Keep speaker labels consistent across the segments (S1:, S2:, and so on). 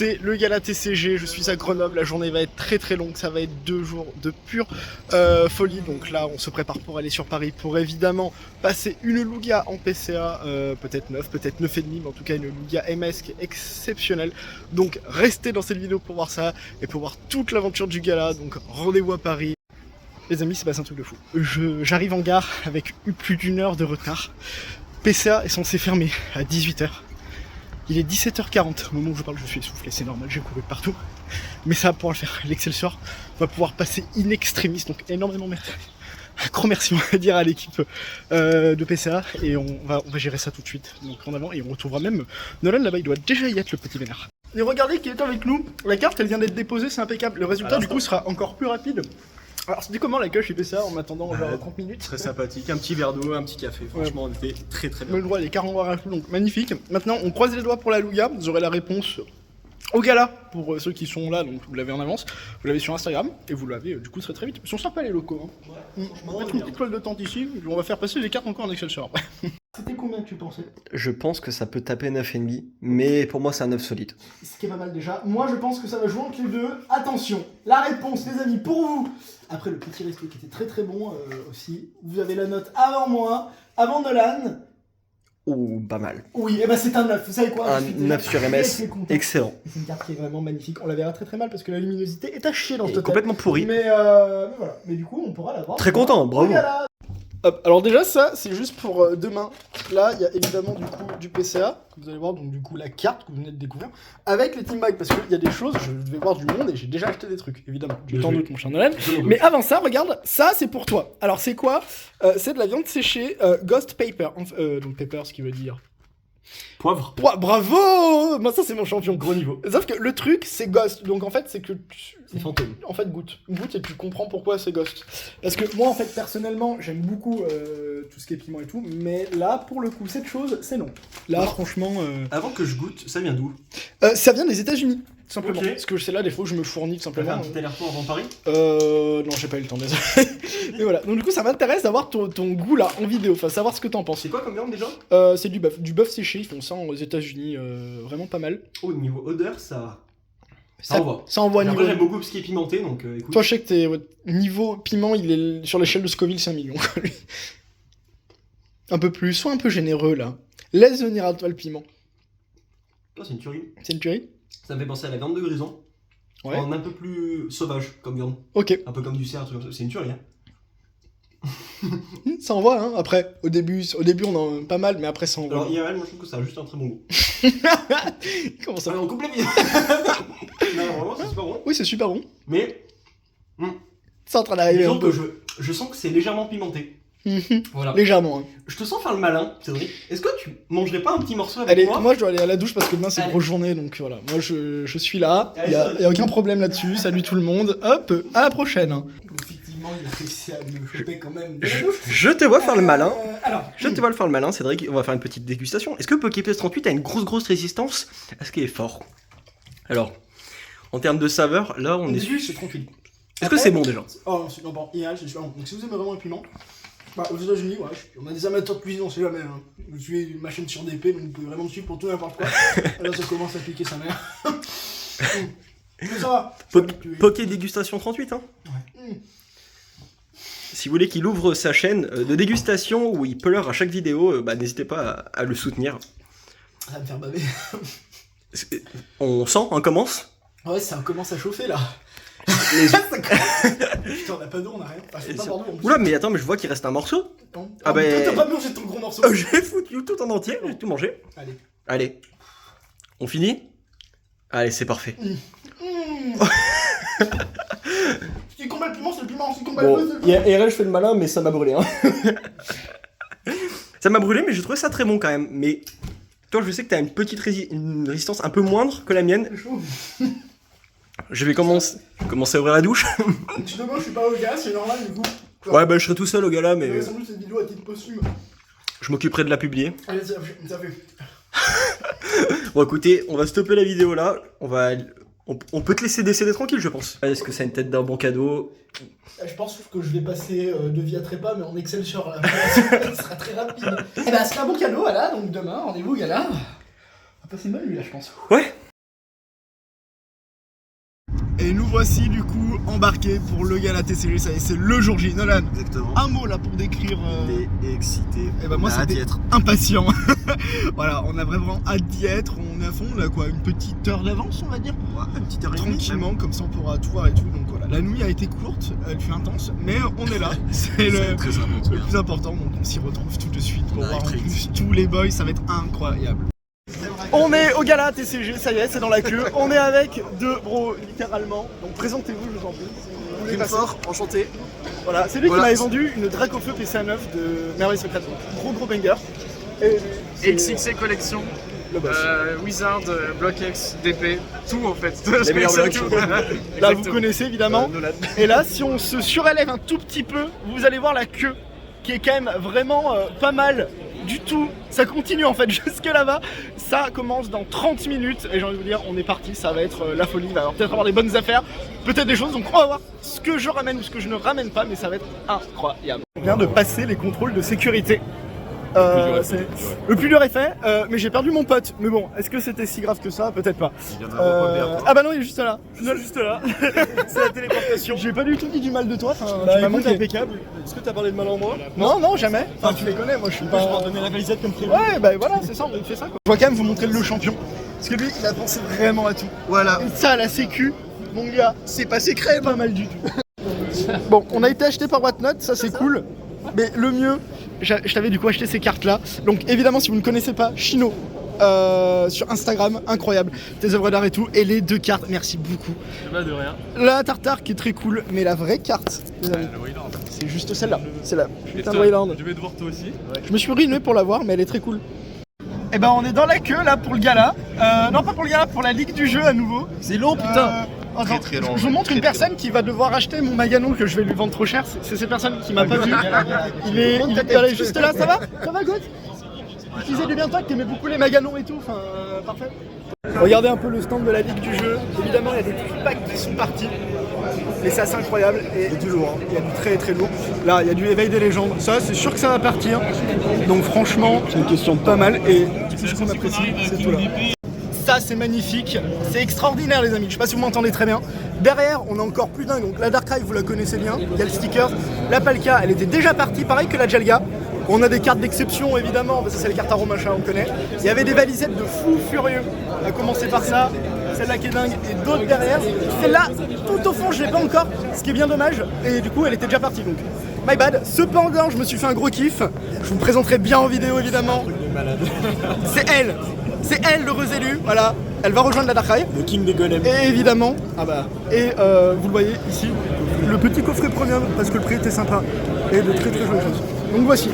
S1: c'est le gala TCG, je suis à Grenoble, la journée va être très longue, ça va être 2 jours de pure folie. Donc là on se prépare pour aller sur Paris pour évidemment passer une Lugia en PCA, peut-être 9, peut-être 9,5, mais en tout cas une Lugia MS qui est exceptionnelle. Donc restez dans cette vidéo pour voir ça et pour voir toute l'aventure du gala, donc rendez-vous à Paris. Les amis, c'est passé un truc de fou. J'arrive en gare avec plus d'une heure de retard. PCA est censé fermer à 18h. Il est 17h40, au moment où je parle je suis essoufflé, c'est normal, j'ai couru partout. Mais ça va pouvoir le faire, l'Excelsior va pouvoir passer in extremis, donc énormément merci. Un grand merci on va dire à l'équipe de PCA et on va gérer ça tout de suite. Donc en avant et on retrouvera même Nolan là-bas, il doit déjà y être le petit vénard. Et regardez qui est avec nous, la carte elle vient d'être déposée, c'est impeccable. Le résultat du coup sera encore plus rapide. Alors c'était comment l'accueil chez PCA en attendant genre 30 minutes?
S2: Très sympathique, un petit verre d'eau, un petit café, franchement on était très bien.
S1: Le droit, les caramboires à tout, donc magnifique. Maintenant on croise les doigts pour la Lugia, vous aurez la réponse au gala pour ceux qui sont là, donc vous l'avez en avance, vous l'avez sur Instagram et vous l'avez du coup très vite. Ils sont sympas les locaux. Hein. Ouais, on va mettre une petite toile de tente ici, on va faire passer les cartes encore en Excelsior après. C'était combien que tu pensais?
S2: Je pense que ça peut taper 9,5, mais pour moi c'est un 9 solide.
S1: Ce qui est pas mal déjà. Moi je pense que ça va jouer entre les deux. Attention, la réponse les amis pour vous. Après le petit resto qui était très bon aussi. Vous avez la note avant moi, avant Nolan.
S2: Ouh, pas mal.
S1: Oui, et bah c'est un 9, vous savez quoi?
S2: Un 9 sur MS, excellent.
S1: C'est une carte qui est vraiment magnifique, on la verra très mal parce que la luminosité est à chier dans ce total.
S2: Complètement pourri.
S1: Mais voilà, mais du coup on pourra l'avoir.
S2: Très content, bravo.
S1: Hop, alors déjà ça c'est juste pour demain. Là il y a évidemment du coup du PCA, que vous allez voir, donc du coup la carte que vous venez de découvrir, avec les team bags, parce qu'il y a des choses, je vais voir du monde et j'ai déjà acheté des trucs, évidemment. Je t'en doute mon cher Nolan. Mais avant ça, regarde, ça c'est pour toi. Alors c'est quoi? C'est de la viande séchée Ghost Paper, donc paper ce qui veut dire...
S2: Poivre.
S1: Bravo! Moi ça c'est mon champion.
S2: Gros niveau.
S1: Sauf que le truc c'est Ghost, donc en fait c'est que...
S2: C'est fantôme.
S1: En fait goûte et tu comprends pourquoi c'est Ghost. Parce que moi en fait personnellement j'aime beaucoup tout ce qui est piment et tout, mais là pour le coup cette chose c'est non. Là non. Franchement...
S2: Avant que je goûte, ça vient d'où?
S1: Ça vient des États-Unis. Simplement.
S2: Okay.
S1: Parce que c'est là des fois où je me fournis tout simplement.
S2: Un petit aller-retour avant Paris?
S1: Non, j'ai pas eu le temps, désolé. Mais voilà, donc du coup ça m'intéresse d'avoir ton goût là en vidéo, enfin savoir ce que t'en penses.
S2: C'est quoi comme viande déjà?
S1: C'est du bœuf séché, ils font ça aux États-Unis, vraiment pas mal.
S2: Oh, niveau odeur, ça envoie.
S1: Ça envoie.
S2: Après j'aime beaucoup ce qui est pimenté, donc écoute.
S1: Toi je sais que t'es niveau piment, il est sur l'échelle de Scoville, c'est 1 million. Un peu plus, sois un peu généreux là. Laisse venir à toi le piment.
S2: Oh, c'est une tuerie.
S1: C'est une tuerie?
S2: Ça me fait penser à la viande de grison. Ouais. En un peu plus sauvage comme viande.
S1: Ok.
S2: Un peu comme du cerf, un truc comme ça. C'est une tuerie, hein.
S1: Ça envoie, hein. Après, au début on en a pas mal, mais après ça envoie.
S2: Alors, IRL, moi je trouve que ça a juste un très bon goût.
S1: Comment ça?
S2: On coupe la vidéo. Non, vraiment, c'est super bon.
S1: Oui, c'est super bon.
S2: Mais.
S1: C'est en train d'arriver un peu.
S2: Je sens que c'est légèrement pimenté. Voilà.
S1: Légèrement. Hein.
S2: Je te sens faire le malin, Cédric. Est-ce que tu mangerais pas un petit morceau avec moi?
S1: Moi je dois aller à la douche parce que demain c'est une grosse journée, donc voilà. Moi je suis là, il y a aucun problème là-dessus. Salut tout le monde, hop, à la prochaine. Hein. Effectivement, il a réussi à me choper quand même.
S2: Je te vois faire le malin. Je te vois le faire le malin, Cédric. On va faire une petite dégustation. Est-ce que Poképeps 38 a une grosse résistance à ce qui est fort? Alors, en termes de saveur, là on est.
S1: C'est tranquille.
S2: Est-ce que c'est bon déjà?
S1: Oh non, bon, idéal, c'est super bon. Donc si vous aimez vraiment le piment. Bah, aux États-Unis, ouais, on a des amateurs de cuisine, on sait jamais. Hein. Je suis ma chaîne sur DP, donc vous pouvez vraiment me suivre pour tout n'importe quoi. Là, ça commence à piquer sa mère. Ça va.
S2: Poké Dégustation 38, hein. Ouais. Si vous voulez qu'il ouvre sa chaîne de dégustation où il pleure à chaque vidéo, n'hésitez pas à le soutenir.
S1: Ça va me faire baver.
S2: On sent, on commence?
S1: Ouais, ça commence à chauffer là. Putain, on a pas d'eau, on a rien.
S2: Oula, mais attends, mais je vois qu'il reste un morceau.
S1: Toi, t'as pas mangé ton gros morceau.
S2: J'ai foutu tout en entier, j'ai tout mangé. Allez. On finit? Allez, c'est parfait.
S1: Ce qui combat le piment, c'est le piment. Ce qui combat le feu, c'est le
S2: feu. RL, je fais le malin, mais ça m'a brûlé. Hein. Ça m'a brûlé, mais j'ai trouvé ça très bon quand même. Mais toi, je sais que t'as une petite une résistance un peu moindre que la mienne.
S1: C'est chaud.
S2: Je vais commencer à ouvrir la douche.
S1: Tu demandes, je suis pas au gars, c'est normal du coup.
S2: Ouais, je serai tout seul au gala, mais.
S1: Sans doute cette vidéo à titre posthume.
S2: Je m'occuperai de la publier.
S1: Allez, ça fait.
S2: Bon, écoutez, on va stopper la vidéo là. On peut te laisser décéder tranquille, je pense. Est-ce que ça a une tête d'un bon cadeau?
S1: Je pense que je vais passer de vie à trépas, mais en Excelsior là. Ça sera très rapide. Et bah, c'est un bon cadeau, voilà. Donc demain, rendez-vous au gala. On va passer une bonne nuit là, je pense.
S2: Ouais.
S1: Et nous voici du coup embarqués pour le gala TCG, ça y est, c'est le jour J. Nolan,
S3: Exactement.
S1: un mot là pour décrire.
S3: On est excité.
S1: Et bah moi
S3: On a hâte d'y
S1: c'était
S3: être.
S1: impatient. Voilà, on a vraiment hâte d'y être, on est à fond, on a quoi, une petite heure d'avance on va dire.
S3: Ouais, une petite heure et demie.
S1: Tranquillement, comme ça on pourra tout voir et tout. Donc voilà, la nuit a été courte, elle fut intense, mais on est là, c'est le
S3: Très important.
S1: plus important, donc on s'y retrouve tout de suite pour
S3: On
S1: voir en
S3: arrive très
S1: plus tous les boys, ça va être incroyable. On est au gala TCG, ça y est, c'est dans la queue. On est avec deux bros, littéralement. Donc présentez-vous, je vous en prie. Vous voulez passer.
S3: Fort, enchanté.
S1: Voilà, c'est lui
S3: Voilà.
S1: qui m'avait vendu une Dracofeu PCA9 de Merveille Secrète. Gros banger. Et
S4: XXC collection,
S1: le boss.
S4: Wizard, Block X, DP, tout en fait.
S3: Les meilleurs
S4: C'est
S3: blocs.
S4: tout.
S1: Là, vous
S4: Exactement.
S1: connaissez évidemment.
S3: Nolan.
S1: Et là, si on se surélève un tout petit peu, vous allez voir la queue qui est quand même vraiment pas mal du tout. Ça continue en fait jusque là-bas. Ça commence dans 30 minutes et j'ai envie de vous dire, on est parti. Ça va être la folie. Il va peut-être avoir des bonnes affaires, peut-être des choses. Donc on va voir ce que je ramène ou ce que je ne ramène pas, mais ça va être incroyable. On vient de passer les contrôles de sécurité. Le plus dur est fait, mais j'ai perdu mon pote. Mais bon, est-ce que c'était si grave que ça? Peut-être pas. Ah bah non, il est juste là. Juste là. C'est la téléportation. J'ai pas du tout dit du mal de toi. Enfin, tu m'as montré impeccable.
S3: Est-ce que t'as parlé de mal en moi?
S1: Non, non, jamais. Enfin, tu les connais. Moi, je suis pas.
S3: Je vais donner la valisette comme prévu.
S1: Ouais, bah voilà, c'est ça. On fait ça. Quoi. Je dois quand même vous montrer le champion, parce que lui, il a pensé vraiment à tout.
S3: Voilà.
S1: Et ça, la sécu, mon gars, c'est pas secret, pas mal du tout. Bon, on a été acheté par Whatnot, ça c'est cool. Mais le mieux, je t'avais du coup acheté ces cartes là. Donc évidemment, si vous ne connaissez pas Chino sur Instagram, incroyable, tes œuvres d'art et tout, et les deux cartes, merci beaucoup.
S4: De rien.
S1: La Tartare qui est très cool, mais la vraie carte, les amis, c'est juste celle-là. C'est la putain de Wayland.
S4: Je vais devoir toi aussi.
S1: Je me suis ruiné pour la voir, mais elle est très cool. Et ben on est dans la queue là pour le gala. Non, pas pour le gala, pour la ligue du jeu à nouveau.
S3: C'est long, putain.
S1: Attends,
S3: Très long.
S1: je vous montre une personne qui va devoir acheter mon Maganon que je vais lui vendre trop cher. C'est cette personne qui m'a pas vu. Il est juste là, ça va? Ça va, God? Je disais du bien toi que t'aimais beaucoup les Maganons et tout, enfin parfait. Regardez un peu le stand de la ligue du jeu. Évidemment, il y a des petits packs qui sont partis. Mais c'est assez incroyable et du lourd. Il y a du très très lourd. Là, il y a du éveil des légendes. Ça, c'est sûr que ça va partir. Donc franchement, c'est une question pas mal. Et ce qu'on apprécie, c'est tout là. Ça, c'est magnifique. C'est extraordinaire, les amis. Je sais pas si vous m'entendez très bien. Derrière, on a encore plus dingue. Donc la Darkrai, vous la connaissez bien. Il y a le sticker. La Palkia, elle était déjà partie, pareil que la Jalga. On a des cartes d'exception évidemment, parce que c'est les cartes à Romacha, on connaît. Il y avait des valisettes de fous furieux. On a commencé par ça, celle-là qui est dingue, et d'autres derrière. Celle-là, tout au fond, je l'ai pas encore, ce qui est bien dommage, et du coup elle était déjà partie donc. My bad. Cependant, je me suis fait un gros kiff. Je vous présenterai bien en vidéo évidemment. C'est elle l'heureuse élue, voilà. Elle va rejoindre la Darkrai.
S3: Le king des golems.
S1: Et évidemment, vous le voyez ici, le petit coffret premium, parce que le prix était sympa, et de très très jolies choses. Donc voici.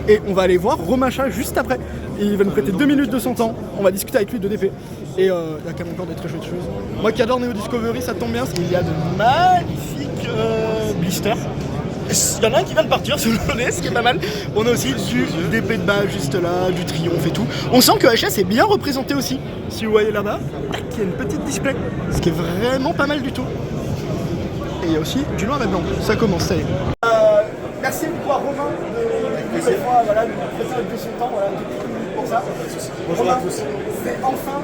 S1: Et on va aller voir Romacha juste après. Il va nous prêter 2 minutes de son temps. On va discuter avec lui de DP. Et il y a quand même encore des très chouettes choses. Moi qui adore Neo Discovery, ça tombe bien, parce qu'il y a de magnifiques blisters. Il y en a un qui vient de partir sur le nez, ce qui est pas mal. On a aussi du DP de base juste là, du triomphe et tout. On sent que HS est bien représenté aussi. Si vous voyez là-bas, il y a une petite display, ce qui est vraiment pas mal du tout. Et il y a aussi du noir là-dedans. Ça commence, ça y est. Merci beaucoup à Romain de nous prêter de son temps, voilà, quelques minutes pour ça.
S3: Bonjour à tous.
S1: C'est enfin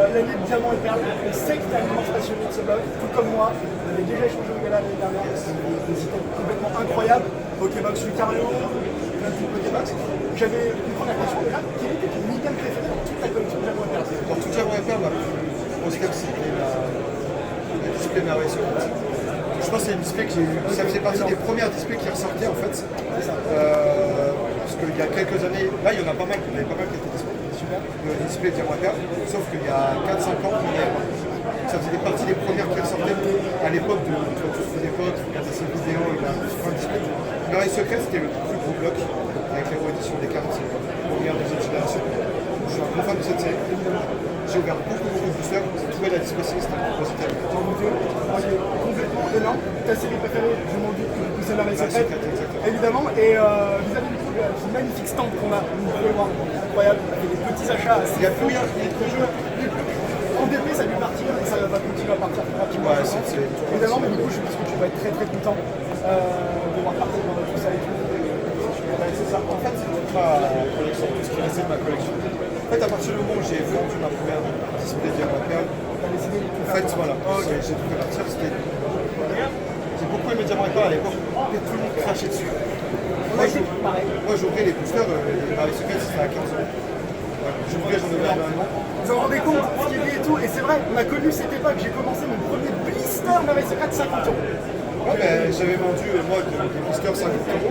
S1: l'année de Diamant et Perle. On sait que tu es un immense passionné de ce blog, tout comme moi. On avait déjà échangé au gala l'année dernière, c'est des items complètement incroyables. Pokébox Lucario, plein de Pokébox. J'avais une première question déjà, quel était ton item préféré dans toute ta collection de Diamant et Perle?
S5: Dans tout Diamant et Perle, ma grosse cap, c'était la display Merveille Secrète. Je pense que c'est une display que j'ai eu. Ça faisait partie des premières displays qui ressortaient en fait. Parce qu'il y a quelques années, là il y en a pas mal, il y avait pas mal qui étaient displays. Super. Des displays Diamant et Perle. Sauf qu'il y a 4-5 ans, il n'y avait pas. Ça faisait partie des premières qui ressortaient à l'époque de tous ces époques, regarder ces vidéos, il y a plein de displays. Merveille Secrète, c'était le plus gros bloc avec les rééditions des cartes, c'est la première, deuxième génération. Je suis un gros fan de cette série. J'ai ouvert beaucoup de boosters, j'ai trouvé la display, c'était une grosse étape.
S1: Moi j'ai complètement énorme. Ta série préférée, je m'en doute que c'est la
S5: Merveille
S1: Secrète,
S5: Secrète, exactement.
S1: évidemment. Et vis-à-vis du coup, ce magnifique stand qu'on a, vous pouvez voir, incroyable, avec des petits achats assez
S5: Il y a
S1: fous.
S5: plus rien, il y a plus rien.
S1: En DP, ça a dû partir et ça va continuer à partir plus rapidement.
S5: Ouais,
S1: je pense.
S5: c'est
S1: Évidemment, mais du coup, je pense que tu vas être très très content de voir partir dans tout ça et tout.
S5: C'est ça. En fait, c'est toute ma collection, tout ce qui restait de ma collection. En fait, à partir du moment où j'ai vendu ma première display Diamant et Perle, En fait, voilà, j'ai tout fait partir. J'ai beaucoup aimé Jam Record à l'époque, et tout le monde crachait dessus. Moi, j'ouvrais les boosters, les Marais Secrets, c'était à 15 €. J'ouvrais, j'en avais un an.
S1: Vous vous rendez compte ce qu'il y avait et tout, et c'est vrai, on a connu cette époque, j'ai commencé mon premier blister Marais Secret de 50 €.
S5: Ouais, mais j'avais vendu, moi, des boosters 50 €.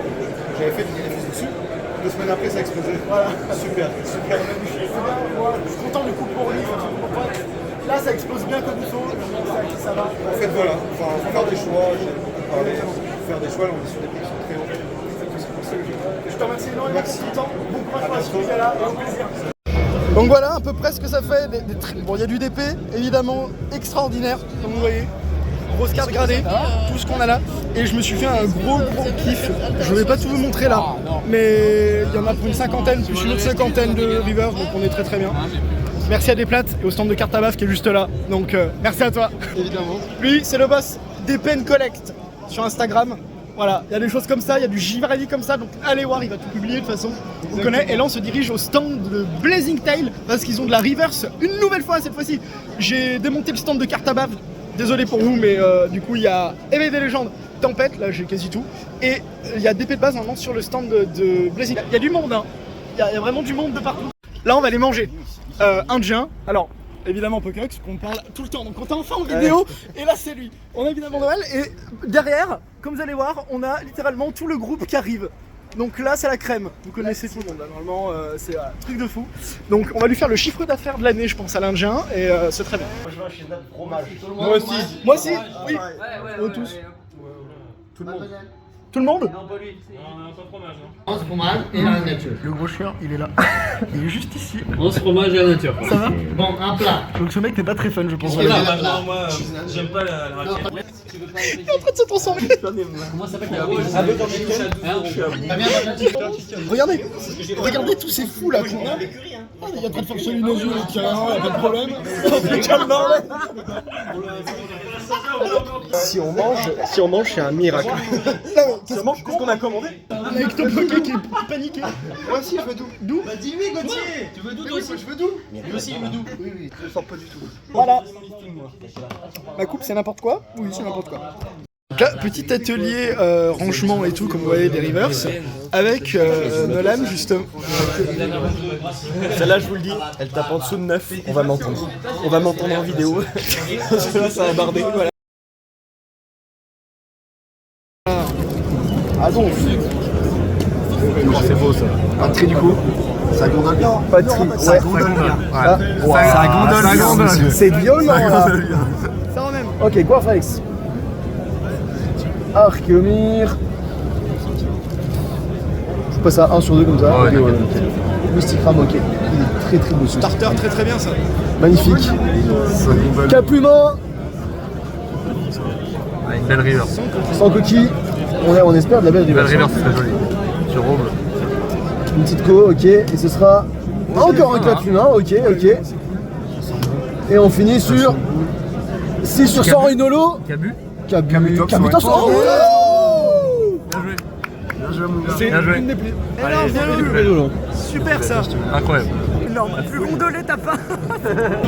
S5: J'avais fait du bénéfice dessus. 2 semaines après, ça a explosé. Voilà. Super.
S1: C'est bien, moi, je suis content du coup pour Oli, là ça explose bien comme il faut, ça va.
S5: En fait, voilà, enfin, faut faire des choix. Faire des choix, là, on est sur des prix qui sont très hauts.
S1: Je te remercie énormément
S5: Merci.
S1: pour ton temps, bon courage pour la suite, là, et au plaisir. Donc voilà, à peu près ce que ça fait. Bon, il y a du DP, évidemment, extraordinaire, comme vous voyez. Grosse carte gradée, tout ce qu'on a là. Et je me suis fait un gros kiff. Je vais pas tout vous montrer là, mais il y en a pour une cinquantaine, plus une autre cinquantaine de Rivers, donc on est très bien. Merci à Desplates et au stand de carte à baf qui est juste là. Donc merci à toi. Évidemment. Lui, c'est le boss des Pen Collect sur Instagram. Voilà, il y a des choses comme ça, il y a du Givarelli comme ça, donc allez voir, il va tout publier de toute façon. On connaît. Et là, on se dirige au stand de Blazing Tail parce qu'ils ont de la reverse une nouvelle fois cette fois-ci. J'ai démonté le stand de carte à bave. Désolé pour vous, mais du coup, il y a Éveil des légendes, Tempête, là j'ai quasi tout. Et il y a DP de base normalement sur le stand de Blazing. Il y a du monde, hein. Il y a vraiment du monde de partout. Là, on va aller manger indien. Alors, évidemment Pokéux, qu'on parle tout le temps. Donc, on est enfin en vidéo, et là, c'est lui. On a évidemment Noël, et derrière, comme vous allez voir, on a littéralement tout le groupe qui arrive. Donc là, c'est la crème. Vous connaissez tout le monde. Là. Normalement, c'est un truc de fou. Donc, on va lui faire le chiffre d'affaires de l'année, je pense, à l'Indien, et c'est très bien.
S3: Moi aussi.
S1: Moi aussi, oui. Nous tous.
S5: Tout le monde.
S1: Tout le monde?
S6: On se fromage et la nature.
S1: Le gros chien, il est là. Il est juste ici.
S6: On se fromage et la nature.
S1: Ça va?
S6: Bon, un plat.
S1: Donc ce mec n'est pas très fun, je pense.
S6: Et là,
S3: Moi, j'aime pas la raquette.
S1: Il est en train de se transformer.
S6: comment ça s'appelle
S1: Regardez tous ces fous là qu'on a. Ah, il y a pas de faire celui nos yeux, il y a pas de problème.
S2: Si on mange, c'est un miracle.
S1: Si on mange, qu'est-ce qu'on a commandé? Avec ton poké qui est paniqué.
S5: Moi aussi, je veux d'où?
S1: D'où?
S5: Bah dis-lui, Gauthier. Tu veux d'où toi aussi? Je veux d'où?
S6: Lui aussi, il veut d'où?
S5: Oui, je le sens pas du tout.
S1: Voilà. Ma coupe, c'est n'importe quoi? Oui, c'est n'importe quoi. Donc là, petit atelier rangement et tout, comme vous voyez, des Rivers, avec Nolan, justement.
S2: Celle-là, je vous le dis, elle tape en dessous de 9, on va m'entendre. On va m'entendre en vidéo. Là, ça va barder, voilà.
S5: Ah donc. C'est beau ça. Un tri du coup. Ça gondole bien.
S1: Pas de tri.
S5: Ça gondole bien.
S3: Ça gondole bien.
S1: C'est violent là. Ça va même.
S5: Ok, quoi Flex? Archéomir. Je passe à 1 sur 2 comme ça.
S3: Ouais,
S5: ok. Mystic Ram, ok. Il est très beau ce
S1: Starter très bien ça.
S5: magnifique. Capumin.
S3: Une belle river.
S5: Sans coquille. On espère de la belle river.
S3: Belle river, c'est très joli. Sur Roble.
S5: Une petite co, ok. Et ce sera encore un capumin, ok. Et on finit sur 6 sur 100 Inolo.
S3: Cabu.
S5: Kabutox. Oh
S1: C'est
S3: Bien joué.
S1: une des plus.
S3: Allez,
S1: Énorme, bien joué. Super ça.
S3: Incroyable.
S1: Énorme. Plus gondolé t'as pas.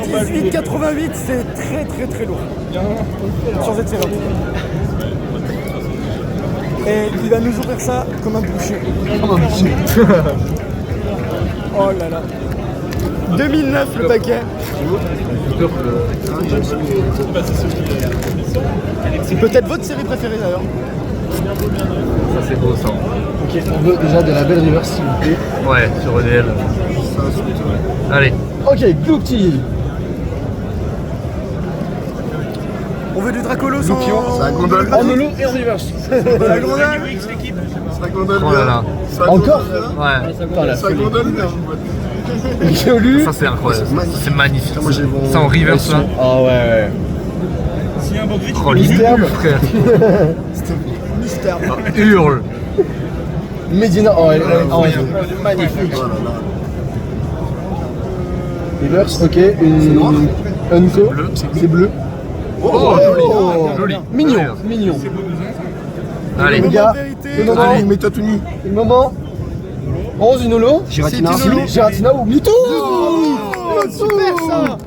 S1: 18,88, c'est très lourd. Sans être sévère. Et il va nous ouvrir ça comme un boucher. Oh là là. 2009 le paquet. C'est peut-être votre série préférée d'ailleurs.
S3: Ça, c'est beau ça.
S5: Ok, on veut déjà de la belle river s'il vous plaît.
S3: Ouais, sur EDL. Allez.
S5: Ok, Gloopty.
S1: On veut du Dracolo sans...
S5: Ça gondole. En holo et en reverse.
S1: La gondole.
S5: Ça gondole.
S3: Oh là là.
S5: Encore?
S3: Ouais.
S5: Ça gondole bien. Géolu.
S3: Ça, c'est incroyable. C'est magnifique. Ça en reverse là.
S5: Ah ouais.
S3: Oh,
S5: Mystère.
S3: frère.
S1: Mystère.
S3: Hurle.
S5: Medina. Oh, elle est magnifique. Reverse, ok. Une Unco. C'est bleu.
S3: Oh, joli.
S5: Mignon.
S3: Allez.
S5: Les gars,
S1: vérité.
S5: le moment.
S3: Allez.
S5: Le moment. 11 Unolo.
S1: Giratina.
S5: Giratina ou Mewtwo.
S1: Oh, super ça.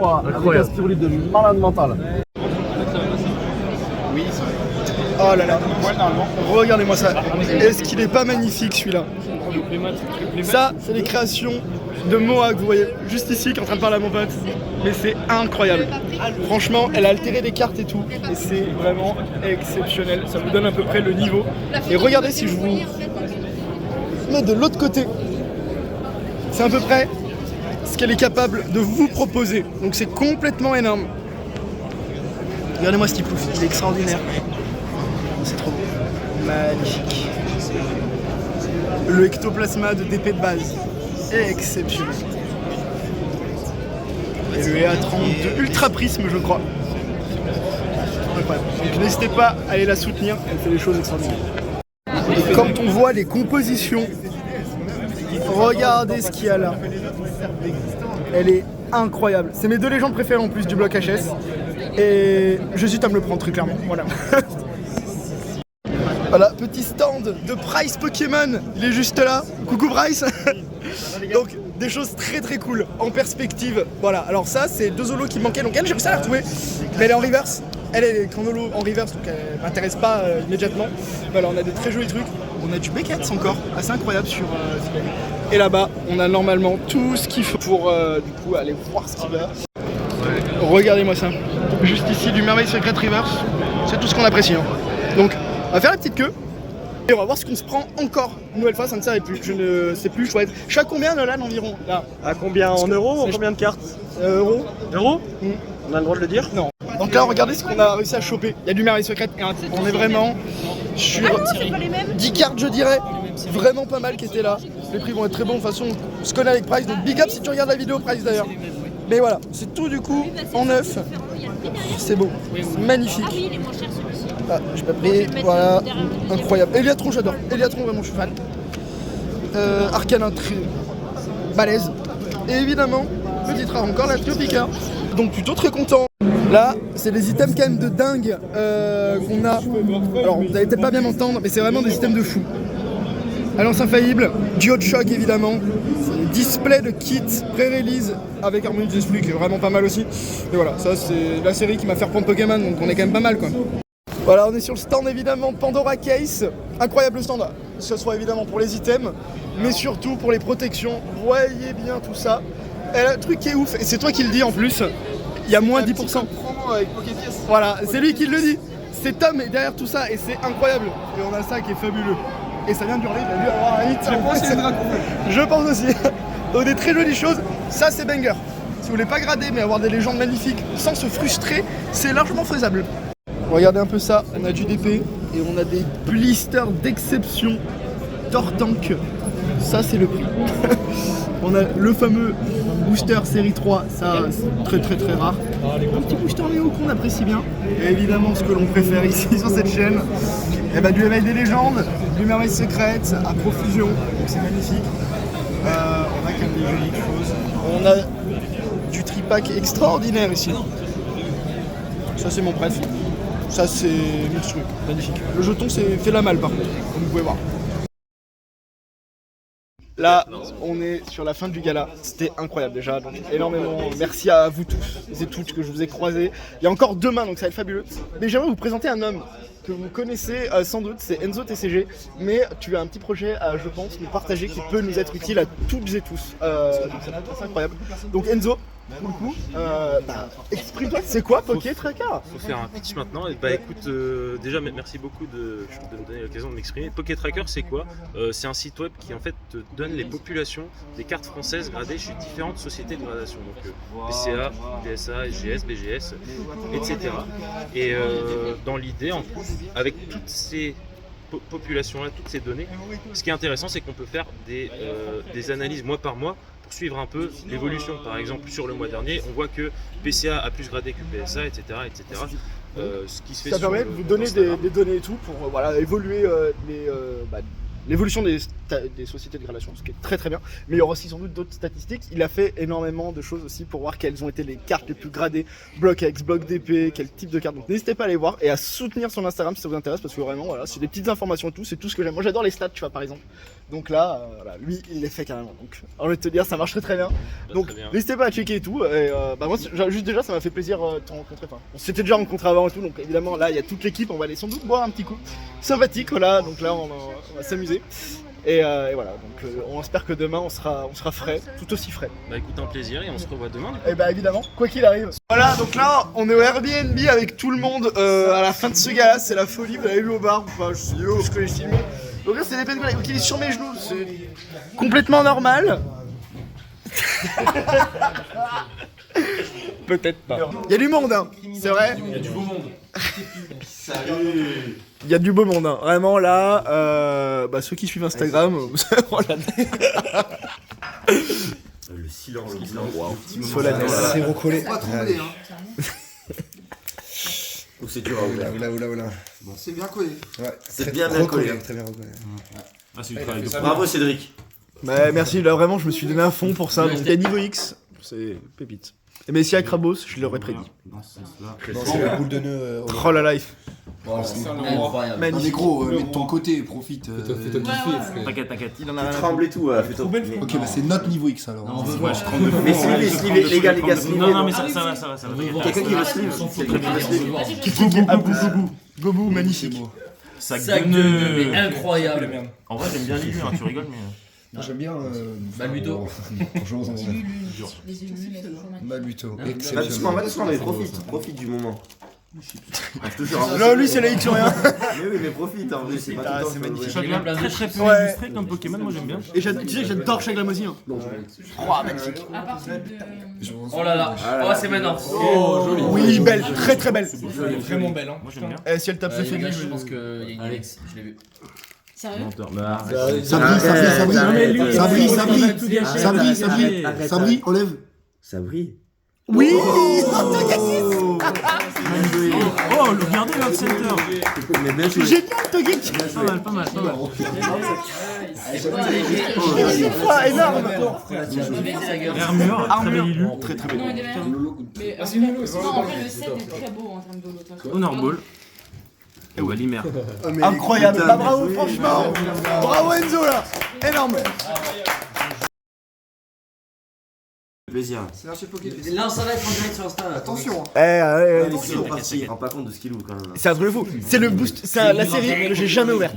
S7: froid avec un
S3: Incroyable.
S7: spiruline de malade mental.
S1: Oui, oh là là, regardez-moi ça. Est-ce qu'il est pas magnifique celui-là? Ça, c'est les créations de Moa que vous voyez juste ici qui est en train de parler à mon pote. Mais c'est incroyable. Franchement, elle a altéré des cartes et tout. Et c'est vraiment exceptionnel. Ça vous donne à peu près le niveau. Et regardez si je vous mets de l'autre côté. C'est à peu près ce qu'elle est capable de vous proposer. Donc c'est complètement énorme. Regardez-moi ce Stiplouf, il est extraordinaire. C'est trop beau. Magnifique. Le ectoplasma de DP de base. Exceptionnel. Et le EA30 de Ultra Prisme, je crois. Incroyable. Donc n'hésitez pas à aller la soutenir, elle fait des choses extraordinaires. Et quand on voit les compositions, regardez ce qu'il y a là. Elle est incroyable. C'est mes deux légendes préférées en plus du bloc HS. Et j'hésite à me le prendre très clairement. Voilà. Voilà, petit stand de Price Pokémon. Il est juste là. Coucou Price. Donc des choses très très cool en perspective. Voilà, alors ça c'est deux holos qui me manquaient. Donc elle, j'ai réussi à la retrouver. Mais elle est en reverse. Elle est en holo en reverse, donc elle m'intéresse pas immédiatement. Voilà, on a des très jolis trucs. On a du Beckett encore, assez incroyable sur Zilani. Et là-bas, on a normalement tout ce qu'il faut pour du coup aller voir ce qu'il y a. Regardez-moi ça. Juste ici, du Merveille Secret Reverse. C'est tout ce qu'on apprécie. Hein. Donc, on va faire la petite queue. Et on va voir ce qu'on se prend encore. Une nouvelle fois, ça ne savait plus. Je ne sais plus. Je suis à combien Nolan environ là?
S2: À combien? En euros? En combien de cartes?
S1: Euros.
S2: Euros? On a le droit de le dire?
S1: Non. Donc là, regardez ce qu'on a réussi à choper. Il y a du Merveille Secret et un titre. On est vraiment sur 10 cartes, je dirais. Vraiment pas mal qui étaient là. Les prix vont être très bons. De toute façon, on se connaît avec Price. Donc big up si tu regardes la vidéo Price d'ailleurs. Mais voilà, c'est tout du coup en neuf. C'est beau, magnifique. Ah, j'ai pas pris, voilà, incroyable. Eliatron, j'adore. Eliatron, vraiment, je suis fan. Arcanin, très balèze. Et évidemment, petit rare encore, la Tiopica. Donc plutôt très content. Là, c'est des items quand même de dingue qu'on a. Alors, vous allez peut-être pas bien m'entendre, mais c'est vraiment des items de fou. Alliance Infaillible, Duo de Choc évidemment, display de kit pré-release avec Harmonie des Esprits qui est vraiment pas mal aussi. Et voilà, ça c'est la série qui m'a fait reprendre Pokémon, donc on est quand même pas mal quoi. Voilà, on est sur le stand évidemment Pandora Case, incroyable stand, ce soit évidemment pour les items, mais surtout pour les protections, voyez bien tout ça. Et le truc qui est ouf, et c'est toi qui le dis en plus, il y a moins 10%. Voilà, c'est lui qui le dit, c'est Tom derrière tout ça et c'est incroyable. Et on a ça qui est fabuleux. Et ça vient d'hurler, il a dû avoir un hit. Je pense aussi. Donc des très jolies choses, ça c'est banger. Si vous voulez pas grader mais avoir des légendes magnifiques sans se frustrer, c'est largement faisable. Regardez un peu ça, on a du DP et on a des blisters d'exception Tortank. Ça c'est le prix. On a le fameux booster série 3, ça c'est très très très rare. Un petit booster Néo qu'on apprécie bien. Et évidemment ce que l'on préfère ici sur cette chaîne, et bah, du éveil des légendes, du merveille secrète à profusion, donc c'est magnifique. On a quand même des jolies choses. On a du tripack extraordinaire ici. Ça c'est mon préf. Ça c'est monstrueux, magnifique. Le jeton c'est fait la malle par contre, comme vous pouvez voir. Là, on est sur la fin du gala. C'était incroyable déjà. Donc, énormément merci à vous tous et toutes que je vous ai croisés. Il y a encore demain, donc ça va être fabuleux. Mais j'aimerais vous présenter un homme que vous connaissez sans doute, c'est Enzo TCG. Mais tu as un petit projet à, je pense, nous partager qui peut nous être utile à toutes et tous. Donc c'est incroyable. Donc Enzo, pour le coup, exprime-toi, c'est quoi Poké Tracker?
S8: Faut faire un pitch maintenant. Et bah écoute, déjà merci beaucoup de me donner l'occasion de m'exprimer. Poké Tracker c'est quoi? C'est un site web qui en fait te donne les populations des cartes françaises gradées chez différentes sociétés de gradation. Donc PCA, DSA, SGS, BGS, etc. Et dans l'idée, en plus, avec toutes ces populations-là, toutes ces données, ce qui est intéressant c'est qu'on peut faire des analyses mois par mois pour suivre un peu l'évolution. Par exemple, sur le mois dernier, on voit que PCA a plus gradé que PSA, etc. etc. Ce qui se fait
S1: ça permet de vous donner des données et tout pour voilà, évoluer l'évolution des sociétés de gradation, ce qui est très très bien. Mais il y aura aussi sans doute d'autres statistiques. Il a fait énormément de choses aussi pour voir quelles ont été les cartes les plus gradées, bloc X, bloc DP, quel type de carte. Donc n'hésitez pas à aller voir et à soutenir son Instagram si ça vous intéresse, parce que vraiment voilà, c'est des petites informations et tout, c'est tout ce que j'aime. Moi j'adore les stats, tu vois, par exemple. Donc là, voilà, lui il les fait carrément. Donc envie de te dire, ça marche très très bien. Donc
S8: Très bien.
S1: n'hésitez pas à checker et tout. Et moi juste déjà ça m'a fait plaisir de te rencontrer. Enfin, on s'était déjà rencontré avant et tout, donc évidemment là il y a toute l'équipe, on va aller sans doute boire un petit coup. Sympathique, voilà, donc là on va s'amuser. Et voilà, donc on espère que demain on sera frais, tout aussi frais.
S8: Bah écoute, un plaisir et on se revoit demain.
S1: Et bah évidemment, quoi qu'il arrive. Voilà, donc là on est au Airbnb avec tout le monde à la fin de ce gars-là, c'est la folie, vous l'avez vu au bar, enfin je sais pas ce que j'ai filmé. Donc là c'est l'épée de Goliath, donc il est sur mes genoux, c'est complètement normal. Peut-être pas. Il y a du monde, hein, c'est vrai. Il y a du beau monde. Il y a du beau monde, hein. Vraiment là, ceux qui suivent Instagram, oh la
S2: Le silence.
S1: solennel.
S5: C'est recollé. Pas trop collé, hein.
S2: Ou c'est dur à ouvrir.
S5: Oula. Bon, c'est bien collé. Ouais,
S2: C'est bien collé.
S5: Très bien recollé.
S3: Ah, c'est du travail de
S2: Bravo Cédric.
S1: Bah, merci, là vraiment je me suis donné à fond pour ça. Donc à niveau X, c'est pépite. Et mais si à Krabos, je l'aurais prédit.
S3: dans ce sens-là.
S5: Non, c'est la boule de nœud.
S1: Oh la life.
S6: Incroyable.
S5: Mais
S1: Magnifique.
S5: gros, mets de ton côté, profite.
S6: Fais-toi kiffer, frère.
S3: T'inquiète.
S1: Il en a rien à
S2: Tremble et tout, fais-toi.
S5: Ok, bah c'est notre niveau X alors.
S6: On veut voir.
S2: Mais slivez, les gars, slivez.
S3: Non, mais ça va.
S2: Quelqu'un qui veut sleeve.
S1: Gobou, magnifique.
S3: Sac
S6: Sac de nœuds, mais incroyable.
S3: En vrai, j'aime bien l'idée, tu rigoles, mais.
S5: Moi j'aime bien.
S6: Balbuto.
S5: Bonjour, Balbuto.
S2: Va
S5: Exceptionnel.
S2: doucement, mais profite du moment.
S1: Non, lui c'est la X sur rien.
S2: Mais oui, mais profite, en vrai, c'est pas tout le temps.
S1: c'est magnifique.
S3: Chagrin très très peu
S1: Ouais.
S3: illustré comme Pokémon, moi j'aime bien.
S1: Et tu sais, j'adore Chagrin aussi. Hein. Oh, magnifique.
S7: À partir de.
S6: Oh là là. Oh, c'est maintenant. Oh, joli.
S1: Oui, belle, très très belle.
S3: Vraiment belle, hein. Moi j'aime bien.
S1: Et si elle tape ce
S6: Il y a une
S1: féminin,
S6: je pense qu'il y a une Alex, je l'ai vu.
S7: Sérieux?
S3: Menteur, mais arrête.
S5: Sabri, enlève.
S2: Sabri.
S1: oui.
S3: Oh, regardez le center.
S2: Mais bien
S1: C'est
S2: joué.
S1: génial, Togek.
S3: Pas mal.
S1: Ah, énorme.
S3: Armure, très belle illu.
S1: Très très
S7: Non,
S1: belle.
S7: il est bien. Mais non, en vrai, le set est très beau en termes de l'autre.
S3: Honor Ball. Et Walimer.
S1: Incroyable. Bah, bravo, franchement. Bravo Enzo là. Énorme.
S2: Plaisir.
S5: C'est un chez Pocket.
S6: Là, ça va être en direct sur Insta.
S5: Attention.
S2: Il prend pas compte de ce qu'il ouvre quand même.
S1: C'est un truc de fou. C'est le boost. C'est la série que j'ai jamais ouverte.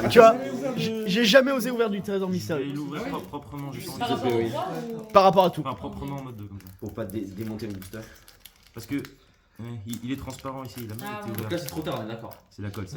S1: Tu vois, j'ai jamais osé ouvrir du trésor mystérieux.
S3: Il ouvrait proprement, juste
S7: Par rapport au poids ou...
S1: Par rapport à tout.
S3: Enfin, proprement en mode 2 comme ça.
S2: Pour pas démonter le booster.
S3: Parce que il est transparent ici, la main
S7: Ah,
S3: était
S7: bon.
S6: Donc là,
S3: ouverte.
S6: c'est trop tard, on est d'accord.
S3: C'est la colle, ça.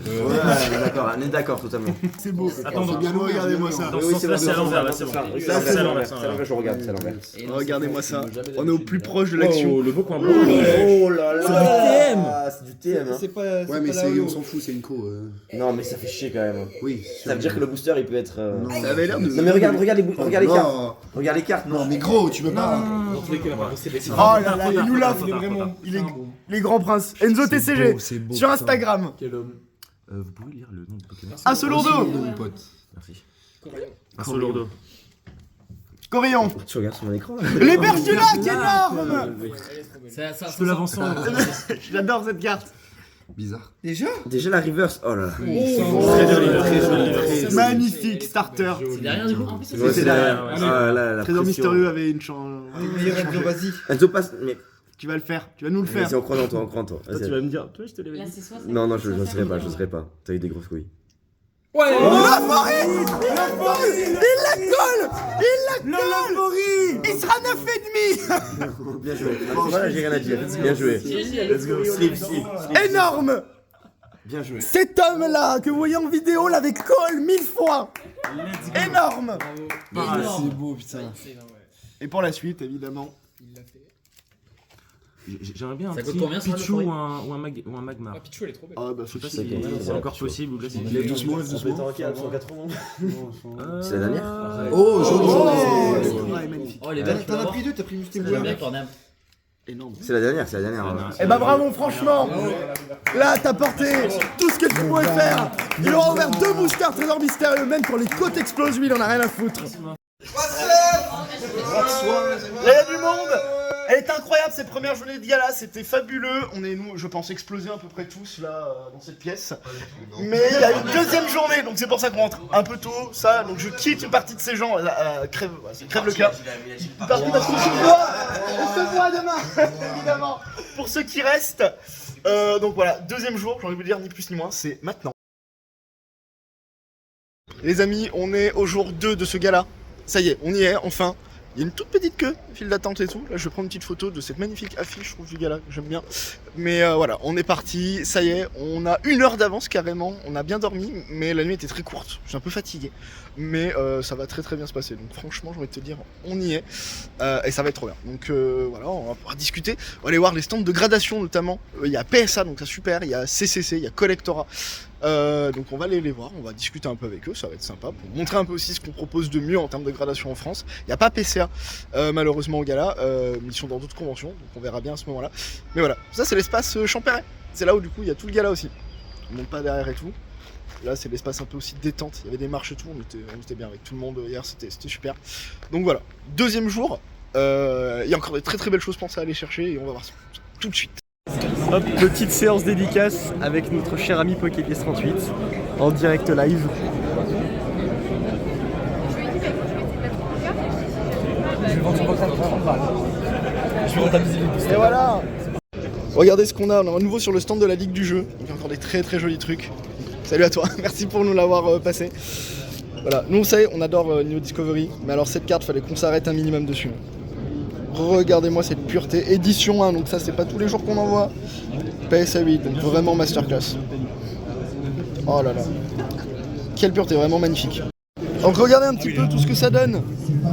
S2: On est d'accord totalement.
S1: C'est beau.
S3: Attends, donc,
S1: Regardez-moi ça.
S3: dans ce sens-là, c'est à l'envers, là, c'est bon.
S2: C'est à l'envers, je regarde, c'est à l'envers.
S1: Regardez-moi ça. On est au plus proche de l'action.
S3: Le beau coin blanc.
S2: Oh là là. C'est du TM. C'est du TM. Hein.
S5: Ouais, mais on s'en fout, c'est une co.
S2: Non, mais ça fait chier quand même.
S5: Oui.
S2: Ça veut dire que le booster il peut être.
S1: Ça avait l'air de.
S2: Non, mais regarde les cartes.
S5: Non,
S2: Regarde les cartes.
S5: non, mais gros, tu peux pas.
S1: Oh là là, il nous lave. Il est les grands princes. Enzo TCG. Sur Instagram.
S3: Vous pouvez lire le nom de Pokémon.
S1: Asolourdo.
S5: Mon pote.
S3: Merci. Un Solourdo.
S1: Corillon.
S2: Tu regardes sur mon écran.
S1: Les Bertulac, énorme.
S3: Je te l'avance en.
S1: J'adore cette carte.
S5: Bizarre.
S2: Déjà la reverse. Oh là là.
S3: Très joli.
S1: Magnifique starter.
S6: C'est derrière du coup.
S7: En plus,
S2: Ouais, c'est derrière.
S3: ouais.
S2: Ah là, la
S1: Trésor
S2: pression.
S1: mystérieux avait une chance.
S5: Vas-y.
S2: Enzo passe. Mais
S1: Tu vas le faire. Tu vas nous le faire.
S2: vas-y, on croit en toi, on croit en toi.
S3: Toi,
S2: Vas-y.
S3: tu vas me dire, toi, je te l'avais
S7: là,
S3: dit.
S7: c'est soit.
S2: Non, je n'oserais pas. T'as eu des grosses couilles.
S1: La forêt. Il la colle. Il sera 9,5.
S2: Bien joué. Voilà, j'ai rien à dire. Bien joué. Let's go. Sleep.
S1: Énorme.
S2: Bien joué.
S1: Cet homme-là que vous voyez en vidéo l'avait call 1000 fois. Énorme.
S5: C'est beau, putain.
S1: Et pour la suite, évidemment.
S3: J'aimerais bien un
S6: Ça coûte
S3: petit
S6: combien, ça, le
S3: Pichu
S6: forêt
S3: ou un Magmar.
S1: Ah bah
S3: Je sais pas
S2: C'est
S3: si
S2: combien,
S3: c'est encore possible ou là c'est
S5: Lève doucement.
S2: C'est la dernière
S5: Oh, joli.
S1: Ouais, magnifique.
S6: Oh, les belles.
S5: T'en as pris deux, t'as pris juste tes
S6: J'aime bien
S5: boules.
S6: Cornam.
S1: énorme.
S9: C'est la dernière.
S1: Eh bah bravo, franchement. Là, t'as porté tout ce que tu pouvais faire. Il aura ouvert 2 boosters trésors mystérieux, même pour les côtes explosent, lui, il en a rien à foutre. Là, il y a du monde. Elle est incroyable cette première journée de gala, c'était fabuleux. On est, nous, je pense, explosés à peu près tous là dans cette pièce. Mais il y a une deuxième journée, donc c'est pour ça qu'on rentre un peu tôt. Ça, donc je quitte une partie de ces gens, ça crève le cœur. Une partie parce qu'on se voit demain, évidemment. Pour ceux qui restent, donc voilà, deuxième jour, j'ai envie de vous dire ni plus ni moins, c'est maintenant. Les amis, on est au jour 2 de ce gala. Ça y est, on y est, enfin. Il y a une toute petite queue, file d'attente et tout. Là, je vais prendre une petite photo de cette magnifique affiche, je trouve, du gala, que j'aime bien. Mais voilà, on est parti, ça y est, on a 1 heure d'avance carrément. On a bien dormi, mais la nuit était très courte. Je suis un peu fatigué, mais ça va très très bien se passer. Donc franchement, j'ai envie de te dire, on y est. Et ça va être trop bien. Donc voilà, on va pouvoir discuter. On va aller voir les stands de gradation notamment. Il y a PSA, donc ça super. Il y a CCC, il y a Collectora. Donc on va aller les voir, on va discuter un peu avec eux, ça va être sympa pour montrer un peu aussi ce qu'on propose de mieux en termes de gradation en France. Il n'y a pas PCA malheureusement au gala, mais ils sont dans d'autres conventions, donc on verra bien à ce moment-là. Mais voilà, ça c'est l'espace Champéret, c'est là où du coup il y a tout le gala aussi. On monte pas derrière et tout. Là c'est l'espace un peu aussi détente, il y avait des marches et tout, on était bien avec tout le monde hier, c'était super. Donc voilà, deuxième jour, il y a encore des très très belles choses pensées à aller chercher et on va voir ça tout de suite.
S10: Hop, petite séance dédicace avec notre cher ami Poképies 38 en direct live.
S1: Et voilà. Regardez ce qu'on a, on est à nouveau sur le stand de la Ligue du Jeu. Il y a encore des très très jolis trucs. Salut à toi, merci pour nous l'avoir passé. Voilà, nous vous savez, on adore Neo Discovery, mais alors cette carte, fallait qu'on s'arrête un minimum dessus. Regardez-moi cette pureté, édition 1, donc ça c'est pas tous les jours qu'on en voit. PSA 8, donc vraiment masterclass. Oh là là. Quelle pureté, vraiment magnifique. Donc regardez un petit peu tout ce que ça donne.